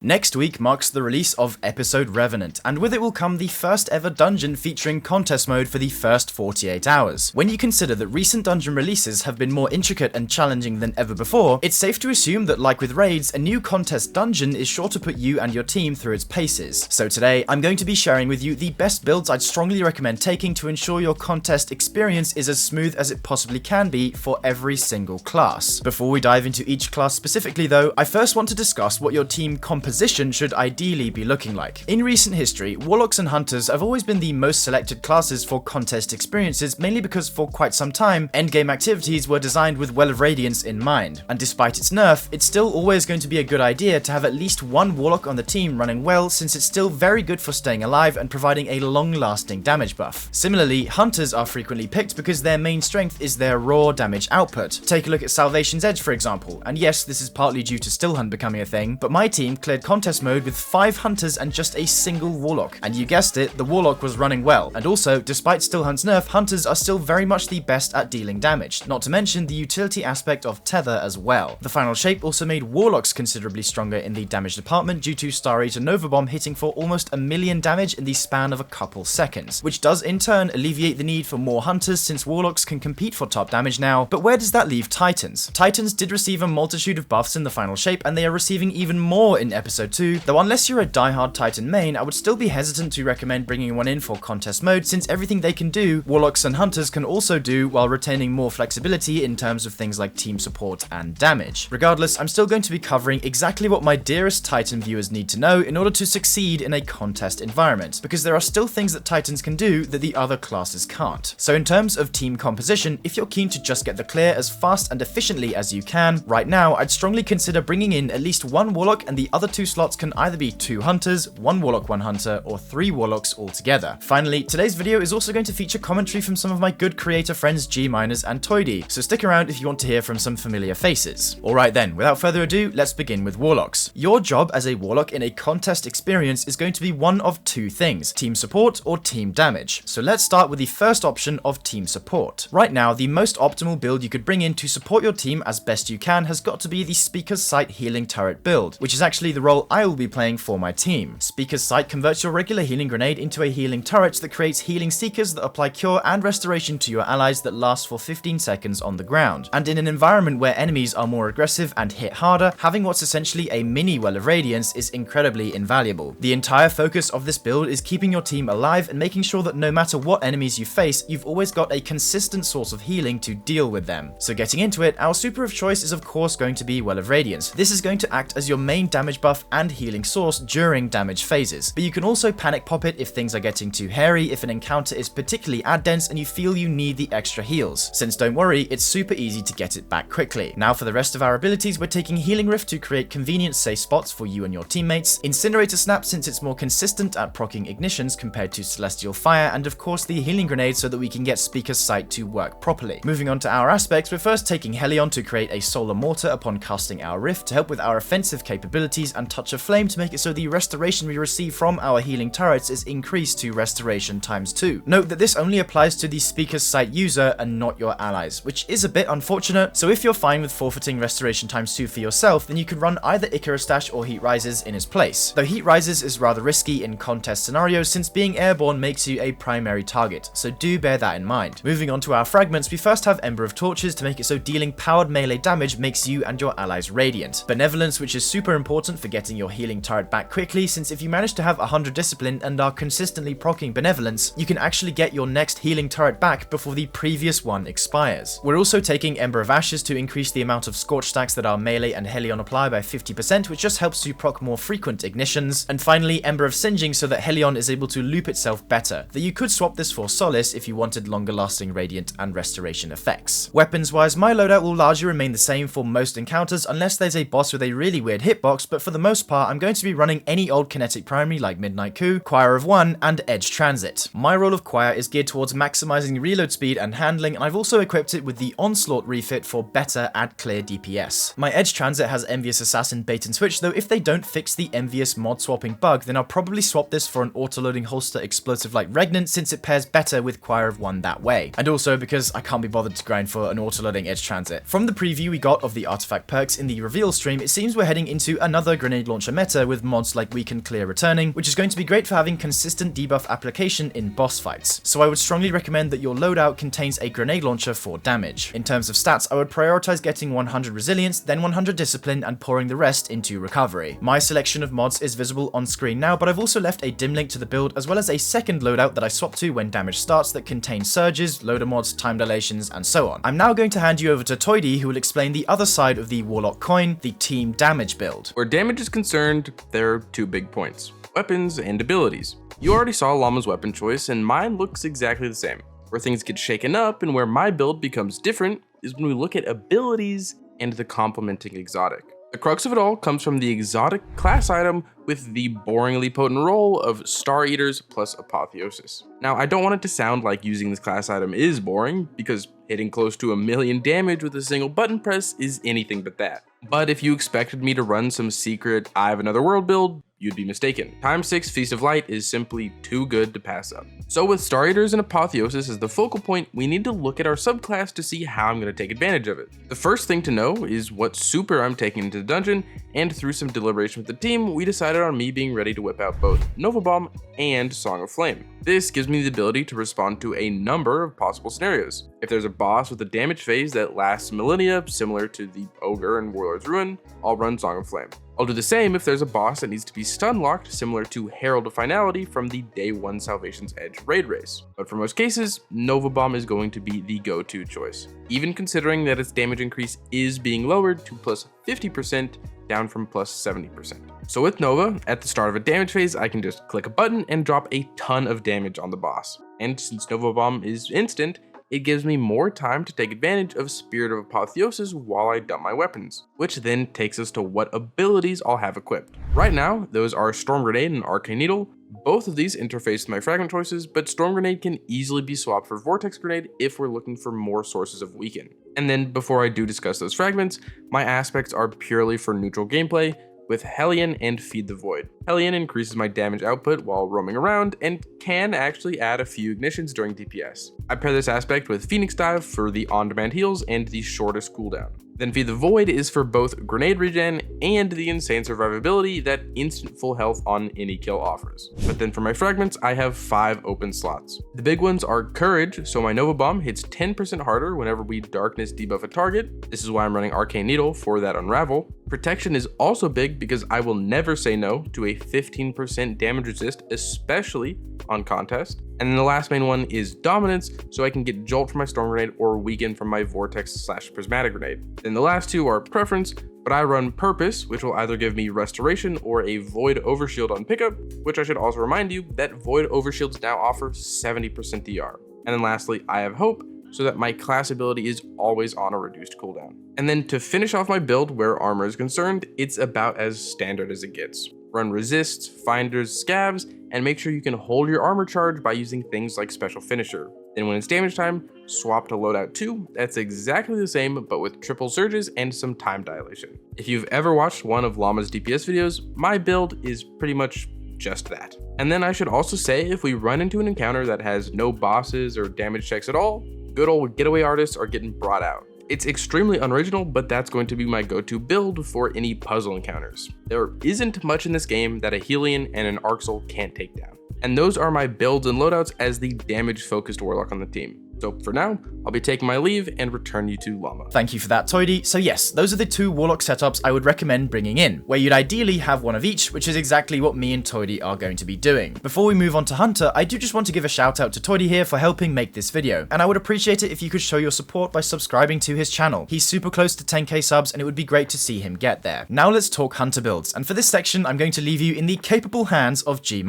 Next week marks the release of episode Revenant, and with it will come the first ever dungeon featuring contest mode for the first 48 hours. When you consider that recent dungeon releases have been more intricate and challenging than ever before, it's safe to assume that like with raids, a new contest dungeon is sure to put you and your team through its paces. So today, I'm going to be sharing with you the best builds I'd strongly recommend taking to ensure your contest experience is as smooth as it possibly can be for every single class. Before we dive into each class specifically though, I first want to discuss what your team composition should ideally be looking like. In recent history, Warlocks and Hunters have always been the most selected classes for contest experiences, mainly because for quite some time, endgame activities were designed with Well of Radiance in mind. And despite its nerf, it's still always going to be a good idea to have at least one Warlock on the team running well, since it's still very good for staying alive and providing a long-lasting damage buff. Similarly, Hunters are frequently picked because their main strength is their raw damage output. Take a look at Salvation's Edge for example, and yes, this is partly due to Still Hunt becoming a thing, but my team cleared contest mode with 5 Hunters and just a single Warlock. And you guessed it, the Warlock was running well. And also, despite Still Hunt's nerf, Hunters are still very much the best at dealing damage, not to mention the utility aspect of Tether as well. The final shape also made Warlocks considerably stronger in the damage department due to Star Eater Nova Bomb hitting for almost 1,000,000 damage in the span of a couple seconds, which does in turn alleviate the need for more Hunters since Warlocks can compete for top damage now. But where does that leave Titans? Titans did receive a multitude of buffs in the final shape, and they are receiving even more in episode 2, though unless you're a diehard Titan main, I would still be hesitant to recommend bringing one in for contest mode, since everything they can do, Warlocks and Hunters can also do while retaining more flexibility in terms of things like team support and damage. Regardless, I'm still going to be covering exactly what my dearest Titan viewers need to know in order to succeed in a contest environment, because there are still things that Titans can do that the other classes can't. So in terms of team composition, if you're keen to just get the clear as fast and efficiently as you can, right now I'd strongly consider bringing in at least one Warlock, and the other 2 slots can either be 2 Hunters, 1 Warlock, 1 Hunter, or 3 Warlocks altogether. Finally, today's video is also going to feature commentary from some of my good creator friends G-Miners and Toydy, so stick around if you want to hear from some familiar faces. Alright then, without further ado, let's begin with Warlocks. Your job as a Warlock in a contest experience is going to be one of 2 things, team support or team damage. So let's start with the first option of team support. Right now, the most optimal build you could bring in to support your team as best you can has got to be the Speaker's Sight Healing Turret build, which is actually the role I will be playing for my team. Speaker's Sight converts your regular healing grenade into a healing turret that creates healing seekers that apply cure and restoration to your allies that last for 15 seconds on the ground. And in an environment where enemies are more aggressive and hit harder, having what's essentially a mini Well of Radiance is incredibly invaluable. The entire focus of this build is keeping your team alive and making sure that no matter what enemies you face, you've always got a consistent source of healing to deal with them. So getting into it, our super of choice is of course going to be Well of Radiance. This is going to act as your main damage buff and healing source during damage phases, but you can also panic pop it if things are getting too hairy, if an encounter is particularly ad dense and you feel you need the extra heals, since don't worry, it's super easy to get it back quickly. Now for the rest of our abilities, we're taking Healing Rift to create convenient safe spots for you and your teammates, Incinerator Snap since it's more consistent at proccing ignitions compared to Celestial Fire, and of course the Healing Grenade so that we can get Speaker's Sight to work properly. Moving on to our aspects, we're first taking Helion to create a Solar Mortar upon casting our Rift to help with our offensive capabilities, and Touch of Flame to make it so the restoration we receive from our healing turrets is increased to restoration times 2. Note that this only applies to the Speaker's Sight user and not your allies, which is a bit unfortunate, so if you're fine with forfeiting restoration times 2 for yourself, then you could run either Icarus Dash or Heat Rises in its place. Though Heat Rises is rather risky in contest scenarios since being airborne makes you a primary target, so do bear that in mind. Moving on to our fragments, we first have Ember of Torches to make it so dealing powered melee damage makes you and your allies radiant. Benevolence, which is super important for getting your healing turret back quickly, since if you manage to have 100 discipline and are consistently proccing Benevolence, you can actually get your next healing turret back before the previous one expires. We're also taking Ember of Ashes to increase the amount of Scorch stacks that our melee and Helion apply by 50%, which just helps to proc more frequent ignitions. And finally, Ember of Singeing so that Helion is able to loop itself better, though you could swap this for Solace if you wanted longer lasting radiant and restoration effects. Weapons wise, my loadout will largely remain the same for most encounters unless there's a boss with a really weird hitbox, but for the most part I'm going to be running any old kinetic primary like Midnight Coup, Choir of One, and Edge Transit. My role of Choir is geared towards maximizing reload speed and handling, and I've also equipped it with the Onslaught refit for better and clear DPS. My Edge Transit has Envious Assassin bait and switch, though if they don't fix the Envious mod swapping bug, then I'll probably swap this for an auto-loading holster explosive like Revenant since it pairs better with Choir of One that way. And also because I can't be bothered to grind for an auto-loading Edge Transit. From the preview we got of the artifact perks in the reveal stream, it seems we're heading into another grenade grenade launcher meta with mods like Weaken Clear returning, which is going to be great for having consistent debuff application in boss fights. So I would strongly recommend that your loadout contains a grenade launcher for damage. In terms of stats, I would prioritize getting 100 resilience, then 100 discipline, and pouring the rest into recovery. My selection of mods is visible on screen now, but I've also left a dim link to the build as well as a second loadout that I swap to when damage starts that contains surges, loader mods, time dilations, and so on. I'm now going to hand you over to Toidy, who will explain the other side of the Warlock coin, the team damage build. Where damage is concerned, there are 2 big points: weapons and abilities. You already saw Llama's weapon choice, and mine looks exactly the same. Where things get shaken up and where my build becomes different is when we look at abilities and the complementing exotic. The crux of it all comes from the exotic class item with the boringly potent roll of Star Eaters plus Apotheosis. Now, I don't want it to sound like using this class item is boring, because hitting close to 1,000,000 damage with a single button press is anything but that. But if you expected me to run some secret I have another world build, you'd be mistaken. Time 6 Feast of Light is simply too good to pass up. So with Star Eaters and Apotheosis as the focal point, we need to look at our subclass to see how I'm going to take advantage of it. The first thing to know is what super I'm taking into the dungeon, and through some deliberation with the team, we decided on me being ready to whip out both Nova Bomb and Song of Flame. This gives me the ability to respond to a number of possible scenarios. If there's a boss with a damage phase that lasts millennia, similar to the Ogre and Warlord's Ruin, I'll run Song of Flame. I'll do the same if there's a boss that needs to be stun locked, similar to Herald of Finality from the Day 1 Salvation's Edge raid race. But for most cases, Nova Bomb is going to be the go-to choice, even considering that its damage increase is being lowered to plus 50% down from plus 70%. So with Nova, at the start of a damage phase, I can just click a button and drop a ton of damage on the boss. And since Nova Bomb is instant, it gives me more time to take advantage of Spirit of Apotheosis while I dump my weapons, which then takes us to what abilities I'll have equipped. Right now, those are Storm Grenade and Arcane Needle. Both of these interface with my fragment choices, but Storm Grenade can easily be swapped for Vortex Grenade if we're looking for more sources of weaken. And then before I do discuss those fragments, my aspects are purely for neutral gameplay, with Hellion and Feed the Void. Hellion increases my damage output while roaming around and can actually add a few ignitions during DPS. I pair this aspect with Phoenix Dive for the on-demand heals and the shortest cooldown. Then Feed the Void is for both grenade regen and the insane survivability that instant full health on any kill offers. But then for my fragments, I have 5 open slots. The big ones are Courage, so my Nova Bomb hits 10% harder whenever we Darkness debuff a target. This is why I'm running Arcane Needle for that Unravel. Protection is also big because I will never say no to a 15% damage resist, especially on contest. And then the last main one is Dominance, so I can get Jolt from my Storm Grenade or Weaken from my Vortex/Prismatic Grenade. Then the last 2 are Preference, but I run Purpose, which will either give me Restoration or a Void Overshield on pickup, which I should also remind you that Void Overshields now offer 70% DR. And then lastly, I have Hope, so that my class ability is always on a reduced cooldown. And then to finish off my build where armor is concerned, it's about as standard as it gets. Run Resists, Finders, Scabs, and make sure you can hold your armor charge by using things like Special Finisher. Then when it's damage time, swap to Loadout 2, that's exactly the same but with triple surges and some time dilation. If you've ever watched one of Llama's DPS videos, my build is pretty much just that. And then I should also say, if we run into an encounter that has no bosses or damage checks at all, good old getaway artists are getting brought out. It's extremely unoriginal, but that's going to be my go-to build for any puzzle encounters. There isn't much in this game that a Helion and an Arxel can't take down. And those are my builds and loadouts as the damage-focused Warlock on the team. So for now, I'll be taking my leave and return you to Llama. Thank you for that, Toidy. So yes, those are the 2 Warlock setups I would recommend bringing in, where you'd ideally have one of each, which is exactly what me and Toidy are going to be doing. Before we move on to Hunter, I do just want to give a shout out to Toidy here for helping make this video, and I would appreciate it if you could show your support by subscribing to his channel. He's super close to 10k subs, and it would be great to see him get there. Now let's talk Hunter builds, and for this section, I'm going to leave you in the capable hands of G-.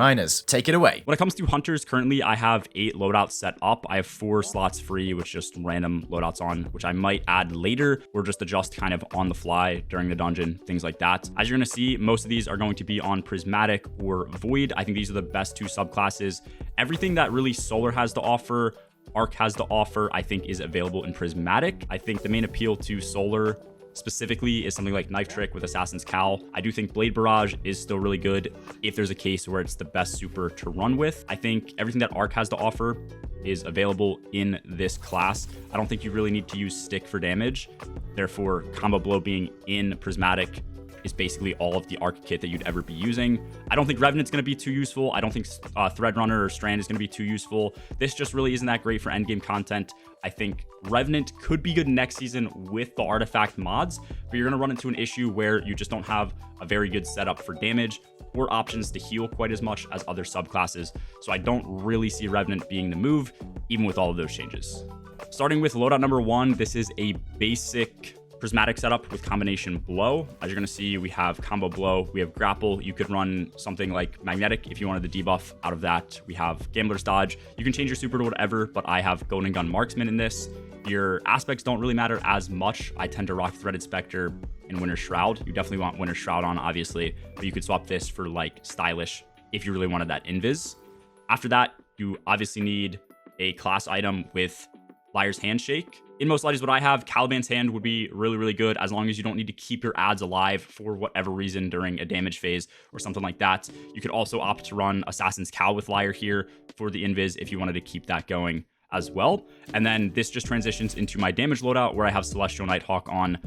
Take it away. When it comes to Hunters, currently I have 8 loadouts set up. I have 4 slots free, which just random loadouts on, which I might add later or just adjust kind of on the fly during the dungeon, things like that. As you're going to see, most of these are going to be on Prismatic or Void. I think these are the best 2 subclasses. Everything that really Solar has to offer, Arc has to offer, I think is available in Prismatic. I think the main appeal to Solar specifically is something like Knife Trick with Assassin's Cowl. I do think Blade Barrage is still really good if there's a case where it's the best super to run with. I think everything that Arc has to offer is available in this class. I don't think you really need to use Stick for damage. Therefore, Combo Blow being in Prismatic is basically all of the arc kit that you'd ever be using. I don't think Revenant's going to be too useful. I don't think Threadrunner or Strand is going to be too useful. This just really isn't that great for endgame content. I think Revenant could be good next season with the artifact mods, but you're going to run into an issue where you just don't have a very good setup for damage or options to heal quite as much as other subclasses. So I don't really see Revenant being the move, even with all of those changes. Starting with loadout number 1, this is a basic prismatic setup with combination blow. As you're going to see, we have combo blow, we have grapple. You could run something like magnetic if you wanted the debuff out of that. We have gambler's dodge. You can change your super to whatever, but I have golden gun marksman in this. Your aspects don't really matter as much. I tend to rock threaded specter and winter's shroud. You definitely want winter's shroud on, obviously, but you could swap this for like stylish if you really wanted that invis. After that, you obviously need a class item with Liar's Handshake. In most ladies, what I have, Caliban's Hand would be really, really good as long as you don't need to keep your ads alive for whatever reason during a damage phase or something like that. You could also opt to run Assassin's Cowl with Liar here for the invis if you wanted to keep that going as well. And then this just transitions into my damage loadout where I have Celestial Nighthawk on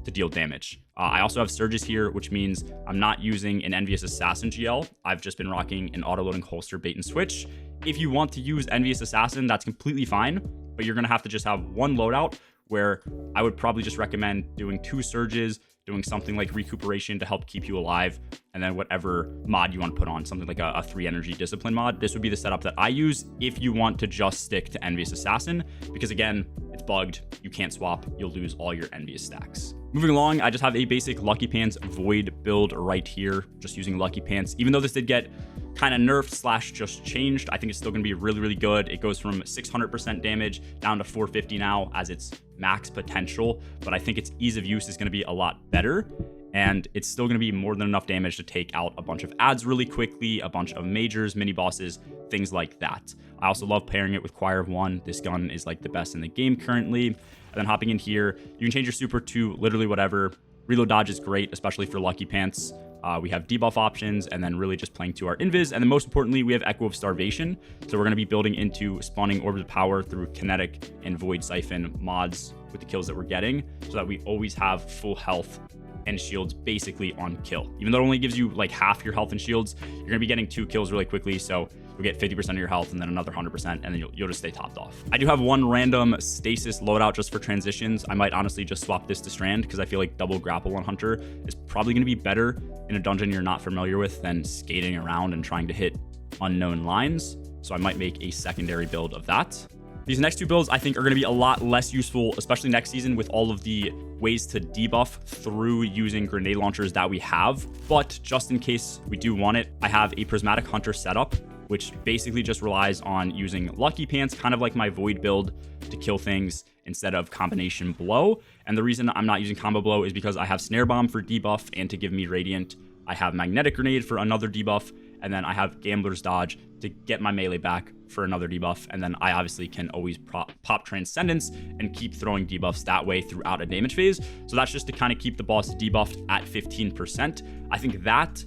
to deal damage. I also have Surges here, which means I'm not using an Envious Assassin GL. I've just been rocking an auto-loading holster bait and switch. If you want to use Envious Assassin, that's completely fine, but you're gonna have to just have one loadout where I would probably just recommend doing 2 Surges, doing something like Recuperation to help keep you alive, and then whatever mod you want to put on, something like a 3 energy discipline mod. This would be the setup that I use if you want to just stick to Envious Assassin, because again, it's bugged, you can't swap, you'll lose all your Envious stacks. Moving along, I just have a basic Lucky Pants Void build right here, just using Lucky Pants. Even though this did get kind of nerfed / just changed, I think it's still going to be really, really good. It goes from 600% damage down to 450 now as its max potential, but I think its ease of use is going to be a lot better, and it's still going to be more than enough damage to take out a bunch of ads really quickly, a bunch of majors, mini bosses, things like that. I also love pairing it with Choir of One. This gun is like the best in the game currently. And then hopping in here, you can change your super to literally whatever. Reload dodge is great, especially for Lucky Pants. We have debuff options, and then really just playing to our invis. And then most importantly, we have Echo of Starvation. So we're going to be building into spawning Orbs of Power through Kinetic and Void Siphon mods with the kills that we're getting, so that we always have full health and shields basically on kill. Even though it only gives you like half your health and shields, you're going to be getting 2 kills really quickly. So you'll get 50% of your health and then another 100%, and then you'll just stay topped off. I do have one random stasis loadout just for transitions. I might honestly just swap this to Strand because I feel like double grapple on Hunter is probably going to be better in a dungeon you're not familiar with than skating around and trying to hit unknown lines. So I might make a secondary build of that. These next 2 builds I think are going to be a lot less useful, especially next season with all of the ways to debuff through using grenade launchers that we have. But just in case we do want it, I have a Prismatic Hunter setup, which basically just relies on using Lucky Pants, kind of like my Void build, to kill things instead of combination blow. And the reason I'm not using combo blow is because I have Snare Bomb for debuff and to give me Radiant. I have Magnetic Grenade for another debuff, and then I have Gambler's Dodge to get my melee back for another debuff. And then I obviously can always pop Transcendence and keep throwing debuffs that way throughout a damage phase. So that's just to kind of keep the boss debuffed at 15%. I think that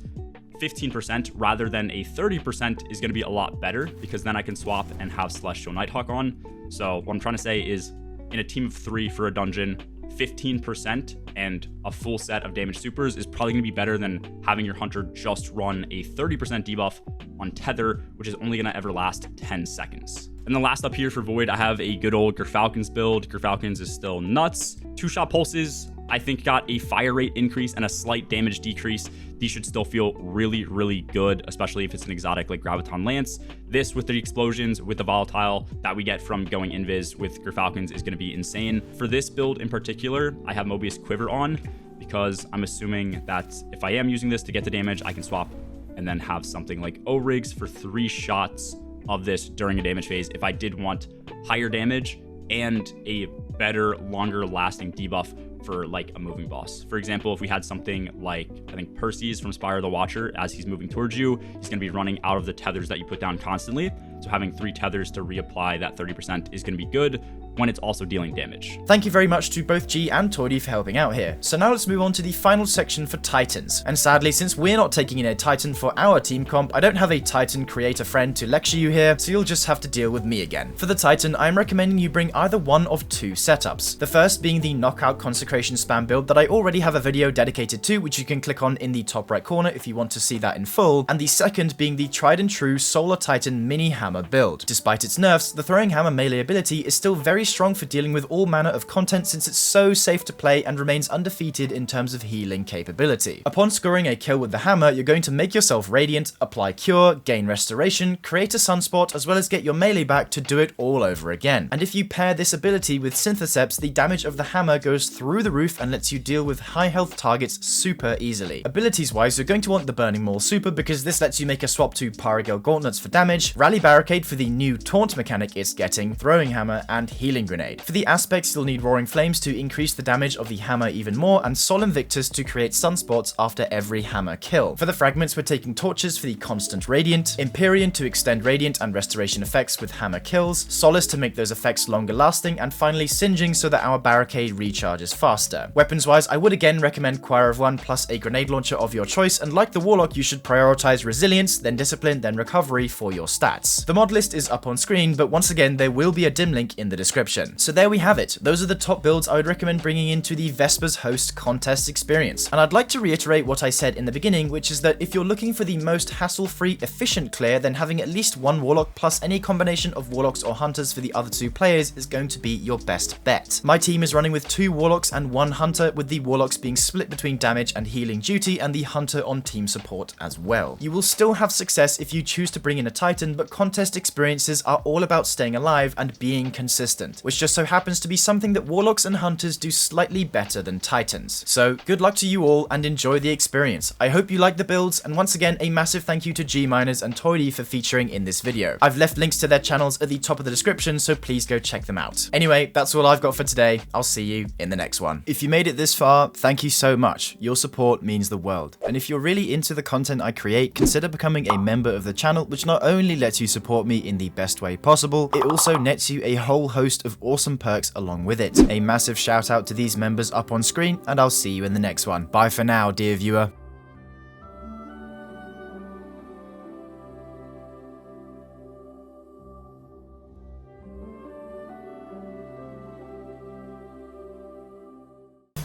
15% rather than a 30% is going to be a lot better, because then I can swap and have Celestial Nighthawk on. So what I'm trying to say is, in a team of 3 for a dungeon, 15% and a full set of damage supers is probably going to be better than having your Hunter just run a 30% debuff on Tether, which is only going to ever last 10 seconds. And then last up here for Void, I have a good old Gerfalcons build. Gerfalcons is still nuts. 2-shot pulses, I think, got a fire rate increase and a slight damage decrease. These should still feel really, really good, especially if it's an exotic like Graviton Lance. This with the explosions, with the volatile that we get from going invis with Gerfalcons is going to be insane. For this build in particular, I have Mobius Quiver on because I'm assuming that if I am using this to get the damage, I can swap and then have something like O-Rigs for 3 shots of this during a damage phase if I did want higher damage and a better, longer lasting debuff for like a moving boss. For example, if we had something like, I think Percy's from Spire the Watcher, as he's moving towards you, he's going to be running out of the tethers that you put down constantly. So having 3 tethers to reapply that 30% is going to be good. when it's also dealing damage. Thank you very much to both G and Toydy for helping out here. So now let's move on to the final section for Titans. And sadly, since we're not taking in a Titan for our team comp, I don't have a Titan creator friend to lecture you here, so you'll just have to deal with me again. For the Titan, I'm recommending you bring either one of two setups. The first being the Knockout Consecration Spam build that I already have a video dedicated to, which you can click on in the top right corner if you want to see that in full, and the second being the tried and true Solar Titan Mini Hammer build. Despite its nerfs, the Throwing Hammer melee ability is still very strong for dealing with all manner of content since it's so safe to play and remains undefeated in terms of healing capability. Upon scoring a kill with the hammer, you're going to make yourself radiant, apply cure, gain restoration, create a sunspot, as well as get your melee back to do it all over again. And if you pair this ability with Syntheseps, the damage of the hammer goes through the roof and lets you deal with high health targets super easily. Abilities wise, you're going to want the Burning Maul super because this lets you make a swap to Paragale Gauntlets for damage, Rally Barricade for the new taunt mechanic it's getting, Throwing Hammer, and Healing Grenade. For the aspects, you'll need Roaring Flames to increase the damage of the hammer even more, and Sol Invictus to create sunspots after every hammer kill. For the fragments, we're taking Torches for the constant radiant, Empyrean to extend radiant and restoration effects with hammer kills, Solace to make those effects longer lasting, and finally Singeing so that our barricade recharges faster. Weapons wise, I would again recommend Choir of One plus a grenade launcher of your choice, and like the Warlock, you should prioritize resilience, then discipline, then recovery for your stats. The mod list is up on screen, but once again, there will be a dim link in the description. So there we have it. Those are the top builds I would recommend bringing into the Vesper's Host contest experience. And I'd like to reiterate what I said in the beginning, which is that if you're looking for the most hassle-free, efficient clear, then having at least one Warlock plus any combination of Warlocks or Hunters for the other two players is going to be your best bet. My team is running with 2 Warlocks and 1 Hunter, with the Warlocks being split between damage and healing duty, and the Hunter on team support as well. You will still have success if you choose to bring in a Titan, but contest experiences are all about staying alive and being consistent, which just so happens to be something that Warlocks and Hunters do slightly better than Titans. So good luck to you all and enjoy the experience. I hope you like the builds, and once again a massive thank you to G-Miners and Toydy for featuring in this video. I've left links to their channels at the top of the description, so please go check them out. Anyway, that's all I've got for today. I'll see you in the next one. If you made it this far, thank you so much. Your support means the world. And if you're really into the content I create, consider becoming a member of the channel, which not only lets you support me in the best way possible, it also nets you a whole host of awesome perks along with it. A massive shout out to these members up on screen, and I'll see you in the next one. Bye for now, dear viewer.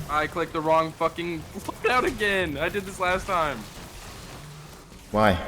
I clicked the wrong fucking loadout again. I did this last time. Why?